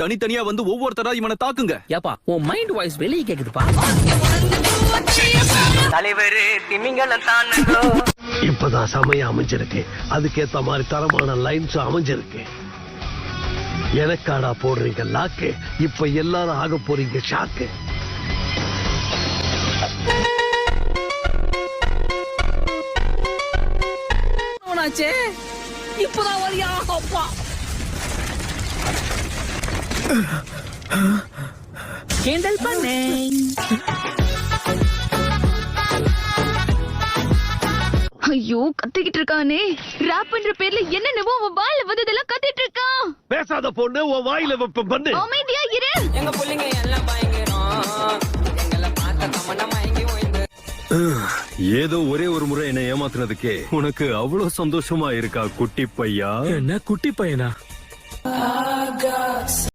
தனித்தனியா வந்து ஒவ்வொருத்தரா இவனை தாக்குங்க. ஏப்பா உன் மைண்ட் வாய்ஸ் வெளியே கேக்குதுப்பா. தலைவரு திமிங்கலம் தானுங்கோ. இப்பதான் சமயம் அமைஞ்சிருக்கு. அதுக்கேத்த மாதிரி தரமான லைன்ஸ் அமைஞ்சிருக்கு. எனக்காடா போடுறீங்க லாக்கு, இப்ப எல்லாரும் ஆக போறீங்க ஷாக்கு. இப்பதான் வழியா அப்பா கேண்டல் பண்ணே. ஐயோ கத்திக்கிட்டு இருக்கானே. ராப் பண்ற பேர்ல என்னென்னவோ அவன் வாயில வந்ததெல்லாம் கத்திட்டு இருக்கான். பேசாத பொண்ணு, உன் வாயில வெப்பம் பண்ணு. அமைதியா இரு. எங்க புள்ளிங்க எல்லாம் பயங்கரம். எங்களை பார்த்த தமன்னா மயங்கி ஓய்ந்து. ஏதோ ஒரே ஒரு முறை என்ன ஏமாத்துனதுக்கே உனக்கு அவ்வளவு சந்தோஷமா இருக்கா குட்டி பையா? என்ன குட்டி பையனா?